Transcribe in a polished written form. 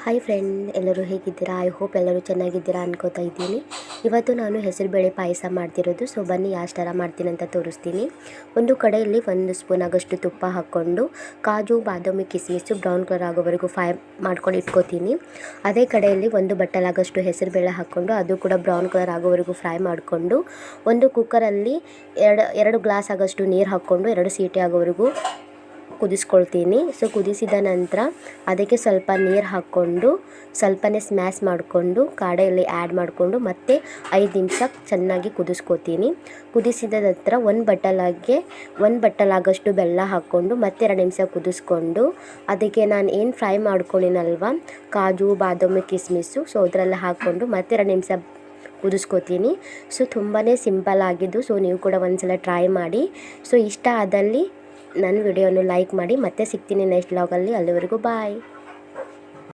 Hi friend, ಎಲ್ಲರೂ ಹೇಗಿದ್ದೀರಾ? I hope ಎಲ್ಲರೂ ಚೆನ್ನಾಗಿದ್ದೀರಾ ಅನ್ಕೋತಾ ಇದ್ದೀನಿ. ಇವತ್ತು ನಾನು ಹೆಸರುಬೇಳೆ ಪಾಯಸ ಮಾಡ್ತಿರೋದು. ಸೊ ಬನ್ನಿ ಯಾವ ಥರ ಮಾಡ್ತೀನಿ ಅಂತ ತೋರಿಸ್ತೀನಿ. ಒಂದು ಕಡೆಯಲ್ಲಿ 1 ಸ್ಪೂನ್ ಆಗೋಷ್ಟು ತುಪ್ಪ ಹಾಕ್ಕೊಂಡು ಕಾಜು, ಬಾದಾಮಿ, ಕಿಸ್ಮಿಸ್ಸು ಬ್ರೌನ್ ಕಲರ್ ಆಗೋವರೆಗೂ ಫ್ರೈ ಮಾಡ್ಕೊಂಡು ಇಟ್ಕೋತೀನಿ. ಅದೇ ಕಡೆಯಲ್ಲಿ 1 ಬಟ್ಟಲಾಗಷ್ಟು ಹೆಸರುಬೇಳೆ ಹಾಕ್ಕೊಂಡು ಅದು ಕೂಡ ಬ್ರೌನ್ ಕಲರ್ ಆಗೋವರೆಗೂ ಫ್ರೈ ಮಾಡಿಕೊಂಡು ಒಂದು ಕುಕ್ಕರಲ್ಲಿ ಎರಡು ಗ್ಲಾಸ್ ಆಗೋಷ್ಟು ನೀರು ಹಾಕ್ಕೊಂಡು 2 ಸೀಟಿ ಆಗೋವರೆಗೂ ಕುದಿಸ್ಕೊಳ್ತೀನಿ. ಸೊ ಕುದಿಸಿದ ನಂತರ ಅದಕ್ಕೆ ಸ್ವಲ್ಪ ನೀರು ಹಾಕ್ಕೊಂಡು ಸ್ವಲ್ಪನೇ ಸ್ಮ್ಯಾಶ್ ಮಾಡಿಕೊಂಡು ಕಾಡೆಯಲ್ಲಿ ಆ್ಯಡ್ ಮಾಡಿಕೊಂಡು ಮತ್ತೆ 5 ನಿಮಿಷ ಚೆನ್ನಾಗಿ ಕುದಿಸ್ಕೋತೀನಿ. ಕುದಿಸಿದ ನಂತರ 1 ಬಟ್ಟಲಾಗಷ್ಟು ಬೆಲ್ಲ ಹಾಕ್ಕೊಂಡು ಮತ್ತೆ 2 ನಿಮಿಷ ಕುದಿಸ್ಕೊಂಡು ಅದಕ್ಕೆ ನಾನು ಏನು ಫ್ರೈ ಮಾಡ್ಕೊಂಡಿನಲ್ವ ಕಾಜು, ಬಾದಾಮಿ, ಕಿಸ್ಮಿಸ್ಸು, ಸೊ ಅದರೆಲ್ಲ ಹಾಕ್ಕೊಂಡು ಮತ್ತೆ 2 ನಿಮಿಷ ಕುದಿಸ್ಕೋತೀನಿ. ಸೊ ತುಂಬಾ ಸಿಂಪಲ್ ಆಗಿದ್ದು. ಸೊ ನೀವು ಕೂಡ ಒಂದ್ಸಲ ಟ್ರೈ ಮಾಡಿ. ಸೊ ಇಷ್ಟ ಆದಲ್ಲಿ ನನ್ನ ವಿಡಿಯೋನ ಲೈಕ್ ಮಾಡಿ. ಮತ್ತೆ ಸಿಗ್ತೀನಿ ನೆಕ್ಸ್ಟ್ ವ್ಲಾಗಲ್ಲಿ. ಅಲ್ಲಿವರೆಗೂ ಬಾಯ್.